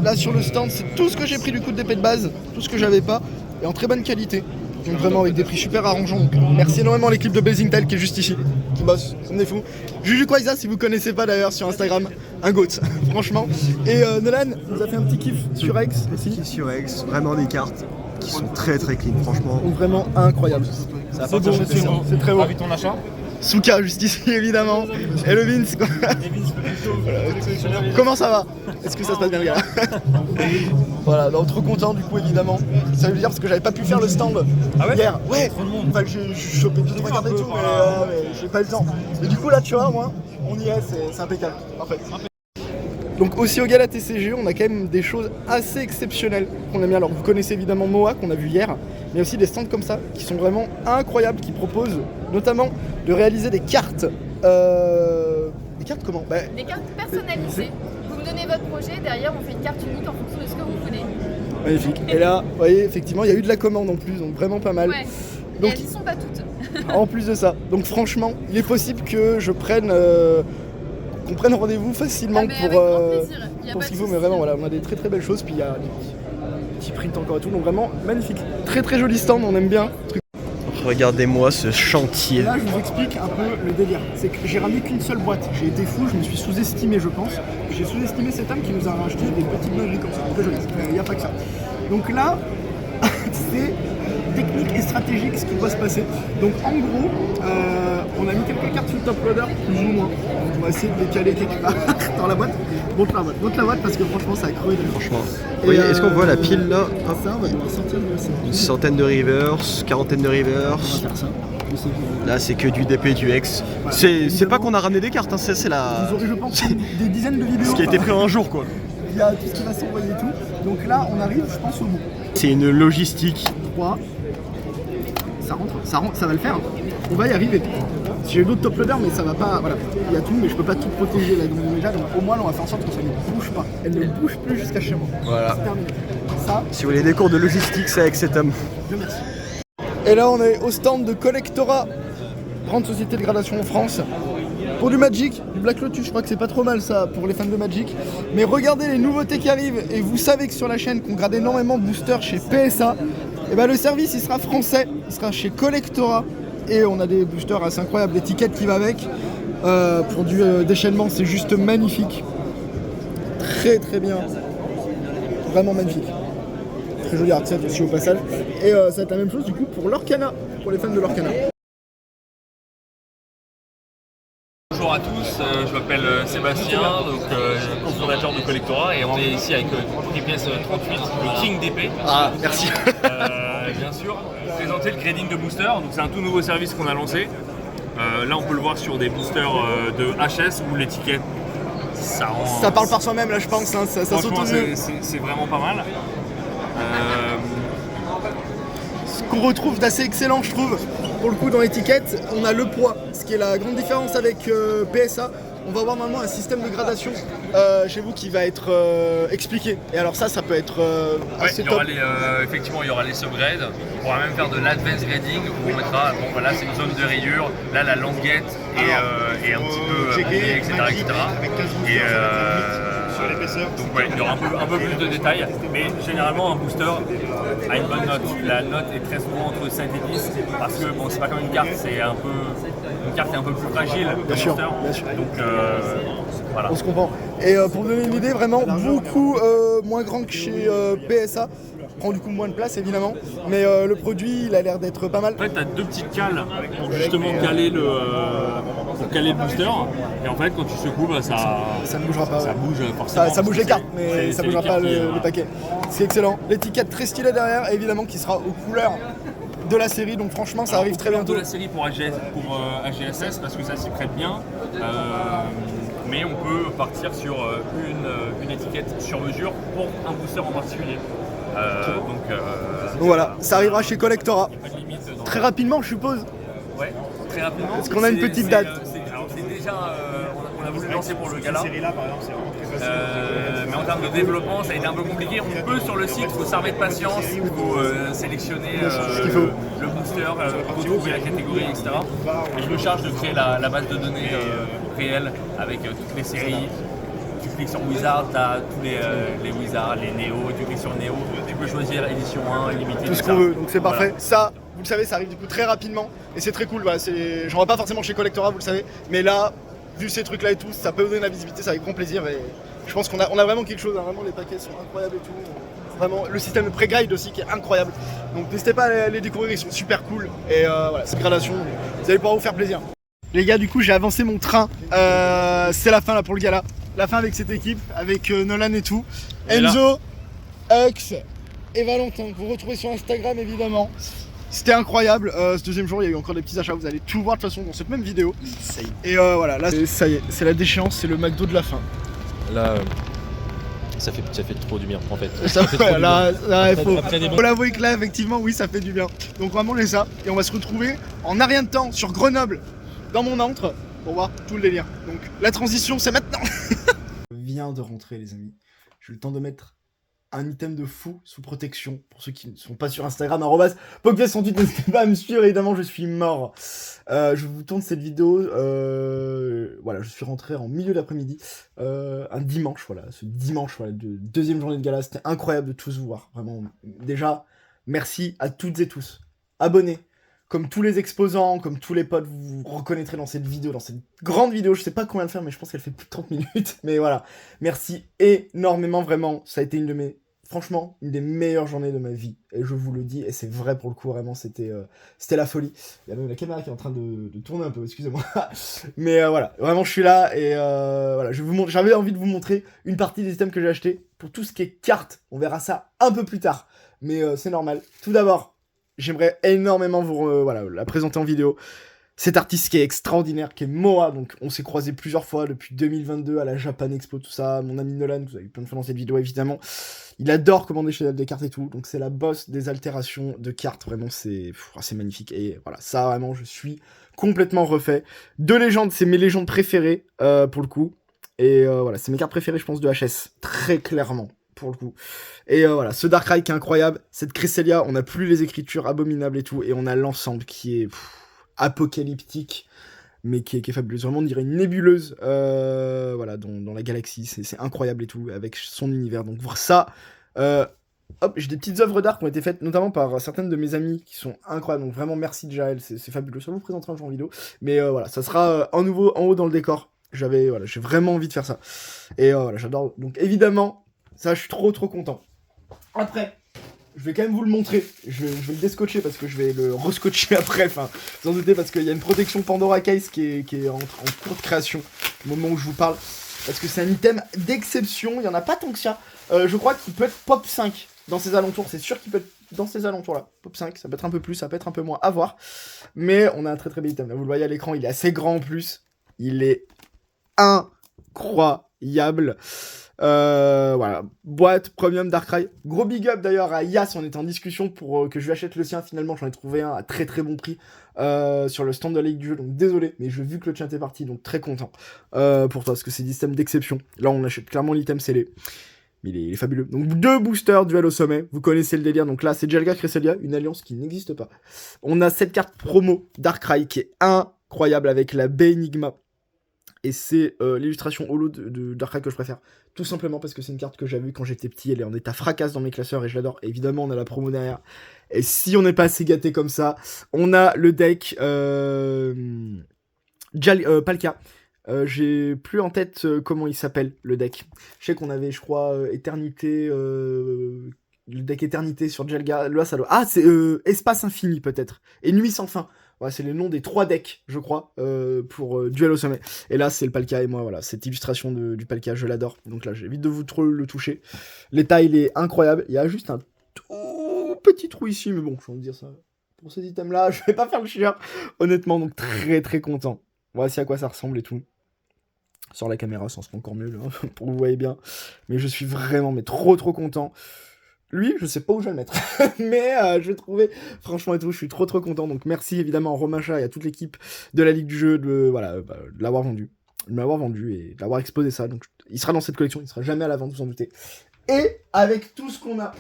S1: Là sur le stand, c'est tout ce que j'ai pris du coup de d'épée de base, tout ce que j'avais pas, et en très bonne qualité. Donc vraiment avec des prix super arrangeants. Donc, merci énormément à l'équipe de Blazing Tile qui est juste ici, qui bosse comme des fous. Juju Kwaiza, si vous connaissez pas d'ailleurs sur Instagram, un goat, franchement. Et Nolan nous a fait un petit kiff sur X aussi.
S10: Sur X, vraiment des cartes qui sont très très clean, franchement.
S1: Donc vraiment incroyable. Ça c'est beau, c'est très beau.
S4: Ravi ton achat.
S1: Souka juste ici évidemment. Et le Vince quoi. Comment ça va? Est-ce que ça se passe bien le gars? Voilà, donc trop content du coup évidemment. Ça veut dire parce que j'avais pas pu faire le stand hier. Ouais. Enfin j'ai chopé tout regarder tout mais j'ai pas eu le temps. Et du coup là tu vois moi, on y est, c'est impeccable. Parfait. Donc aussi au gala TCG, on a quand même des choses assez exceptionnelles qu'on aime bien. Alors vous connaissez évidemment Moa qu'on a vu hier, mais aussi des stands comme ça qui sont vraiment incroyables, qui proposent notamment de réaliser des cartes. Des cartes comment?
S7: Des cartes personnalisées. Vous me donnez votre projet, derrière on fait une carte unique en fonction de ce que vous voulez.
S1: Magnifique. Et là, vous voyez, effectivement, il y a eu de la commande en plus, donc vraiment pas mal.
S7: Ouais.
S1: Donc,
S7: et elles y sont pas toutes.
S1: En plus de ça, donc franchement, il est possible que je prenne, qu'on prenne rendez-vous facilement pour ce qu'il faut, mais vraiment voilà, on a des très très belles choses, puis il y a des petits prints encore et tout, donc vraiment magnifique. Très très joli stand, on aime bien.
S10: Regardez-moi ce chantier.
S1: Là, je vous explique un peu le délire. C'est que j'ai ramené qu'une seule boîte. J'ai été fou, je me suis sous-estimé, je pense. J'ai sous-estimé cet homme qui nous a racheté des petites dingueries comme ça. Très joli. Il n'y a pas que ça. Donc là, c'est technique et stratégique ce qui doit se passer. Donc en gros, on a mis quelques cartes sur le top loader, plus ou moins. Donc on va essayer de les caler quelque part dans la boîte. Monte la boîte parce que franchement ça a cru.
S10: Franchement. Est-ce qu'on voit la pile là?
S1: Ça, on va devoir sortir de ça.
S10: Une centaine de reverse, quarantaine de reverse.
S1: On va faire ça.
S10: Là c'est que du DP et du X.
S1: Ouais,
S10: c'est pas qu'on a ramené des cartes, hein, c'est la.
S1: Vous aurez je pense des dizaines de vidéos.
S10: Ce qui a été pris en un jour quoi.
S1: Il y a tout ce qui va s'envoyer et tout. Donc là on arrive je pense au bout.
S10: C'est une logistique.
S1: 3. Ça rentre, ça va le faire. On va y arriver. J'ai d'autres top loaders mais ça va pas. Voilà. Il y a tout mais je peux pas tout protéger là déjà. Donc au moins là on va faire en sorte que ça ne bouge pas. Elle ne bouge plus jusqu'à chez moi.
S10: Voilà.
S1: C'est terminé. Ça.
S10: Si vous voulez des cours de logistique, c'est avec cet homme.
S1: Je merci. Et là on est au stand de Collectora, grande société de gradation en France. Pour du Magic, du Black Lotus, je crois que c'est pas trop mal ça pour les fans de Magic. Mais regardez les nouveautés qui arrivent et vous savez que sur la chaîne qu'on grade énormément de boosters chez PSA. Et ben le service il sera français, il sera chez Collectora et on a des boosters assez incroyables, l'étiquette qui va avec. Pour du déchaînement c'est juste magnifique. Très très bien. Vraiment magnifique. très joli art set aussi au passage. Et ça va être la même chose du coup pour l'Orcana, pour les fans de l'Orcana.
S9: Bonjour à tous, je m'appelle Sébastien, donc cofondateur de Collectora, et on est ici avec PokéPS 38, le King d'épée.
S1: Ah, merci.
S9: Bien sûr, pour présenter le grading de booster, donc c'est un tout nouveau service qu'on a lancé. Là on peut le voir sur des boosters de HS où l'étiquette,
S1: ça parle par soi-même là je pense, hein, ça saute aux yeux.
S9: C'est vraiment pas mal.
S1: Ce qu'on retrouve d'assez excellent je trouve, pour le coup dans l'étiquette, on a le poids, ce qui est la grande différence avec PSA. On va avoir normalement un système de gradation chez vous qui va être expliqué. Et alors ça peut être assez top.
S9: Effectivement, il y aura les subgrades. On pourra même faire de l'advanced grading où on mettra, bon voilà, c'est une zone de rayure. Là, la languette est un petit peu rouillée, etc. Donc ouais, il y aura un peu plus de détails. Mais généralement, un booster a une bonne note. La note est très souvent entre 7 et 10 parce que bon, c'est pas comme une carte, une carte est un peu plus fragile que
S1: bien sûr.
S9: Donc voilà.
S1: On se comprend. Et pour vous donner une idée, vraiment beaucoup moins grand que chez PSA. Prend du coup moins de place évidemment, mais le produit il a l'air d'être pas mal.
S9: En fait, tu as deux petites cales pour justement caler le booster, et en fait quand tu secoues,
S1: ça ne bougera pas.
S9: Ça bouge forcément.
S1: Ça bouge les cartes, mais ça ne bougera pas le paquet. C'est excellent. L'étiquette très stylée derrière, évidemment qui sera aux couleurs de la série, donc franchement ça arrive très bientôt.
S9: De la série pour AGSS parce que ça s'y prête bien. Mais on peut partir sur une étiquette sur mesure pour un booster en particulier. Donc
S1: voilà, ça arrivera chez Collectora. Très rapidement, je suppose.
S9: Ouais, très rapidement.
S1: Est-ce qu'on a une petite date?
S9: C'est déjà, on a voulu lancer pour le gala. Mais en termes de développement, ça a été un peu compliqué. On peut sur le site, il faut s'armer de patience, il faut sélectionner le booster, retrouver la catégorie, etc. Et je me charge de créer la base de données réelle avec toutes les séries. Tu cliques sur Wizard, tu as tous les Wizards, les Néo, tu cliques sur Néo, tu peux choisir édition 1, illimité.
S1: Tout ce qu'on veut, donc c'est parfait. Ça, vous le savez, ça arrive du coup très rapidement et c'est très cool. Voilà, j'en vois pas forcément chez Collectora, vous le savez, mais là, vu ces trucs là et tout, ça peut donner de la visibilité, ça avec grand plaisir. Et je pense qu'on a vraiment quelque chose, hein, vraiment les paquets sont incroyables et tout. Vraiment, le système de pré-guide aussi qui est incroyable. Donc n'hésitez pas à les découvrir, ils sont super cool. Et voilà, cette gradation, vous allez pouvoir vous faire plaisir. Les gars, du coup, j'ai avancé mon train. C'est la fin là pour le gala. La fin avec cette équipe, avec Nolan et tout. Enzo, Hux et Valentin, que vous retrouvez sur Instagram évidemment. C'était incroyable. Ce deuxième jour, il y a eu encore des petits achats. Vous allez tout voir de toute façon dans cette même vidéo. Et voilà, là, ça y est, c'est la déchéance, c'est le McDo de la fin.
S8: Là, ça fait trop du bien en fait.
S1: Faut l'avouer que là, effectivement, oui, ça fait du bien. Donc vraiment, les ça. Et on va se retrouver en un rien de temps sur Grenoble, dans mon antre, pour voir tout le délire. Donc la transition, c'est maintenant. Je viens de rentrer, les amis. J'ai eu le temps de mettre un item de fou sous protection. Pour ceux qui ne sont pas sur Instagram, @PokéPS38, n'hésitez pas à me suivre, évidemment, je suis mort. Je vous tourne cette vidéo. Voilà, je suis rentré en milieu d'après-midi. Un dimanche, voilà. Ce dimanche, voilà, de deuxième journée de gala. C'était incroyable de tous vous voir. Vraiment, déjà, merci à toutes et tous. Abonnez. Comme tous les exposants, comme tous les potes, vous vous reconnaîtrez dans cette vidéo, dans cette grande vidéo. Je sais pas combien le faire, mais je pense qu'elle fait plus de 30 minutes. Mais voilà, merci énormément, vraiment. Ça a été franchement, une des meilleures journées de ma vie. Et je vous le dis, et c'est vrai pour le coup, vraiment, c'était la folie. Il y a même la caméra qui est en train de tourner un peu, excusez-moi. Mais voilà, vraiment, je suis là. Et voilà, j'avais envie de vous montrer une partie des items que j'ai achetés. Pour tout ce qui est cartes, on verra ça un peu plus tard. Mais c'est normal. Tout d'abord, j'aimerais énormément vous la présenter en vidéo. Cet artiste qui est extraordinaire, qui est Moa. Donc on s'est croisés plusieurs fois depuis 2022 à la Japan Expo, tout ça. Mon ami Nolan, vous avez eu plein de fois dans cette vidéo évidemment. Il adore commander chez des cartes et tout. Donc c'est la boss des altérations de cartes. Vraiment c'est magnifique. Et voilà, ça vraiment je suis complètement refait. Deux légendes, c'est mes légendes préférées pour le coup. Et voilà, c'est mes cartes préférées je pense de HS. Très clairement. Pour le coup. Et voilà, ce Darkrai qui est incroyable, cette Cresselia, on n'a plus les écritures abominables et tout, et on a l'ensemble qui est apocalyptique, mais qui est fabuleuse. Vraiment, on dirait une nébuleuse voilà, dans la galaxie, c'est incroyable et tout, avec son univers. Donc voir ça, hop, j'ai des petites œuvres d'art qui ont été faites, notamment par certaines de mes amies qui sont incroyables, donc vraiment merci déjà à elles, c'est fabuleux. Ça vous présentera un jour en vidéo, mais voilà, ça sera en haut dans le décor. J'ai vraiment envie de faire ça. Et voilà, j'adore. Donc évidemment, ça, je suis trop content. Après, je vais quand même vous le montrer. Je vais le descotcher parce que je vais le rescotcher après. Enfin, vous en doutez parce qu'il y a une protection Pandora Case qui est en cours de création au moment où je vous parle. Parce que c'est un item d'exception. Il n'y en a pas tant que ça. Je crois qu'il peut être pop 5 dans ses alentours. C'est sûr qu'il peut être dans ces alentours là. Pop 5, ça peut être un peu plus, ça peut être un peu moins, à voir. Mais on a un très très bel item. Là, vous le voyez à l'écran, il est assez grand en plus. Il est incroyable. Voilà, boîte premium Darkrai. Gros big up d'ailleurs à Yas, on était en discussion pour que je lui achète le sien. Finalement, j'en ai trouvé un à très très bon prix sur le stand de la Ligue du jeu. Donc désolé, mais j'ai vu que le tien était parti, donc très content pour toi, parce que c'est des items d'exception. Là, on achète clairement l'item scellé. Il est fabuleux. Donc 2 boosters duel au sommet, vous connaissez le délire. Donc là, c'est Dialga Cresselia, une alliance qui n'existe pas. On a cette carte promo Darkrai qui est incroyable avec la baie Enigma. Et c'est l'illustration holo de Darkrai que je préfère. Tout simplement parce que c'est une carte que j'avais vue quand j'étais petit. Elle est en état fracasse dans mes classeurs et je l'adore. Évidemment, on a la promo derrière. Et si on n'est pas assez gâté comme ça, on a le deck Palkia. J'ai plus en tête comment il s'appelle, le deck. Je sais qu'on avait, je crois, Éternité... le deck Éternité sur Dialga. Là, ça doit... Ah, c'est Espace Infini, peut-être. Et Nuit Sans Fin. Ouais, c'est les noms des 3 decks, je crois, pour Duel au sommet. Et là, c'est le Palkia et moi, voilà. Cette illustration du Palkia, je l'adore. Donc là, j'évite de vous trop le toucher. L'état, il est incroyable. Il y a juste un tout petit trou ici, mais bon, je vais vous dire ça. Pour ces items-là, je vais pas faire le chieur, honnêtement. Donc très très content. Voici à quoi ça ressemble et tout. Sur la caméra, ça sera encore mieux, là, pour que vous voyez bien. Mais je suis vraiment, mais trop content. Lui, je sais pas où je vais le mettre, mais je vais trouver, franchement et tout, je suis trop content. Donc merci évidemment à Romacha et à toute l'équipe de la Ligue du jeu de l'avoir vendu, de m'avoir vendu et d'avoir exposé ça. Donc il sera dans cette collection, il sera jamais à la vente, vous en doutez. Et avec tout ce qu'on a,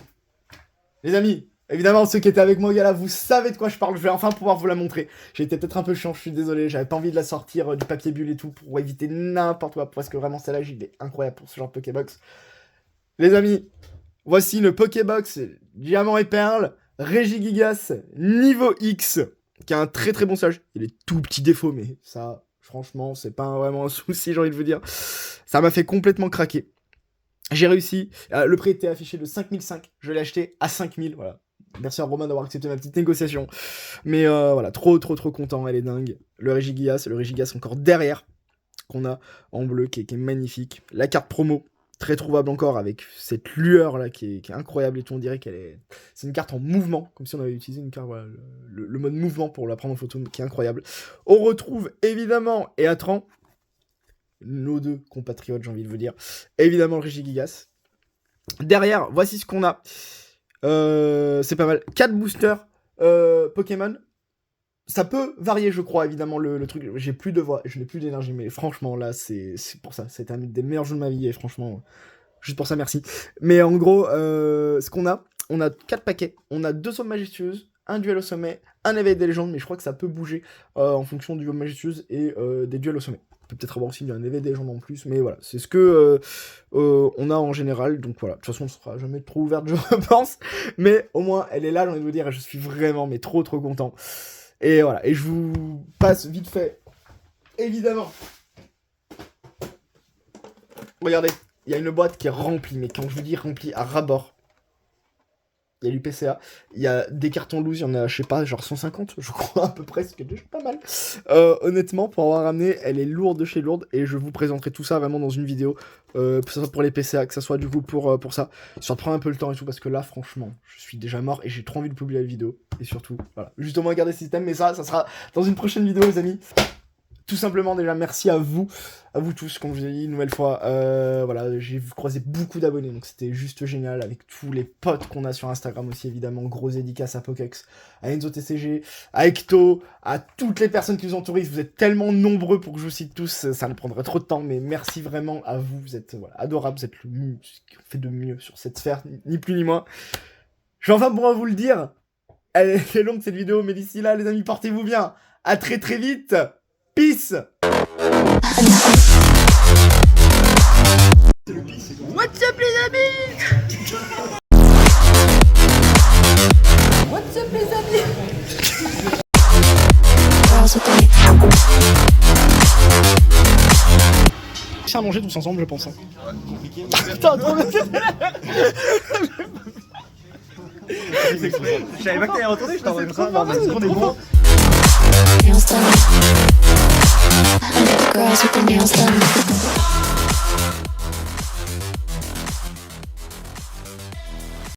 S1: les amis, évidemment ceux qui étaient avec moi au gala, vous savez de quoi je parle, je vais enfin pouvoir vous la montrer. J'ai été peut-être un peu chiant, je suis désolé, j'avais pas envie de la sortir du papier bulle et tout pour éviter n'importe quoi, parce que vraiment celle-là, il est incroyable pour ce genre de Pokébox. Les amis, voici le Pokébox Diamant et Perle, Regigigas niveau X, qui a un très bon stage. Il est tout petit défaut, mais ça, franchement, c'est pas vraiment un souci, j'ai envie de vous dire. Ça m'a fait complètement craquer. J'ai réussi, le prix était affiché de 5005, je l'ai acheté à 5000, voilà. Merci à Romain d'avoir accepté ma petite négociation. Mais voilà, trop content, elle est dingue. Le Regigigas encore derrière, qu'on a en bleu, qui est magnifique. La carte promo, très trouvable encore, avec cette lueur là qui est incroyable et tout. On dirait qu'elle est... C'est une carte en mouvement, comme si on avait utilisé une carte, voilà, le mode mouvement pour la prendre en photo, qui est incroyable. On retrouve évidemment, et attends, nos 2 compatriotes, j'ai envie de vous dire, évidemment le Regigigas. Derrière, voici ce qu'on a. C'est pas mal. 4 boosters Pokémon. Ça peut varier, je crois, évidemment, le truc. J'ai plus de voix, je n'ai plus d'énergie, mais franchement, là, c'est pour ça. C'était un des meilleurs jeux de ma vie, et franchement, juste pour ça, merci. Mais en gros, ce qu'on a, on a 4 paquets. On a 2 sauves majestueuses, un duel au sommet, un éveil des légendes, mais je crois que ça peut bouger en fonction du duel majestueuse et des duels au sommet. On peut peut-être avoir aussi un éveil des légendes en plus, mais voilà, c'est ce que on a en général. Donc voilà, de toute façon, on ne sera jamais trop ouverte, je pense. Mais au moins, elle est là, j'ai envie de vous dire, et je suis vraiment, mais trop content. Et voilà, et je vous passe vite fait, évidemment. Regardez, il y a une boîte qui est remplie, mais quand je vous dis remplie à ras-bord, il y a l'UPCA, il y a des cartons loose, il y en a, je sais pas, genre 150, je crois, à peu près, ce qui est déjà pas mal. Honnêtement, pour avoir ramené, elle est lourde de chez lourde, et je vous présenterai tout ça vraiment dans une vidéo, que ce soit pour les PCA, que ce soit du coup pour ça, histoire de prendre un peu le temps et tout, parce que là, franchement, je suis déjà mort, et j'ai trop envie de publier la vidéo, et surtout, voilà, justement, garder ce système, mais ça sera dans une prochaine vidéo, les amis. Tout simplement, déjà, merci à vous tous, comme je vous ai dit une nouvelle fois. Voilà, j'ai croisé beaucoup d'abonnés, donc c'était juste génial, avec tous les potes qu'on a sur Instagram aussi, évidemment. Gros dédicace à Pokex, à Enzo TCG, à Ecto, à toutes les personnes qui vous entourent. Vous êtes tellement nombreux pour que je vous cite tous, ça me prendrait trop de temps, mais merci vraiment à vous. Vous êtes voilà, adorables, vous êtes le mieux, ce qu'on fait de mieux sur cette sphère, ni plus ni moins. Je vais enfin pouvoir vous le dire. Elle est longue cette vidéo, mais d'ici là, les amis, portez-vous bien. À très vite. Peace. What's up les amis? What's up les amis? C'est à manger tous ensemble, je pense. Hein. Putain, trop bien.
S10: Je savais pas que t'allais retourner, je t'envoie ça. Non, mais c'est bon.
S11: Nails done. I love girls with their nails done.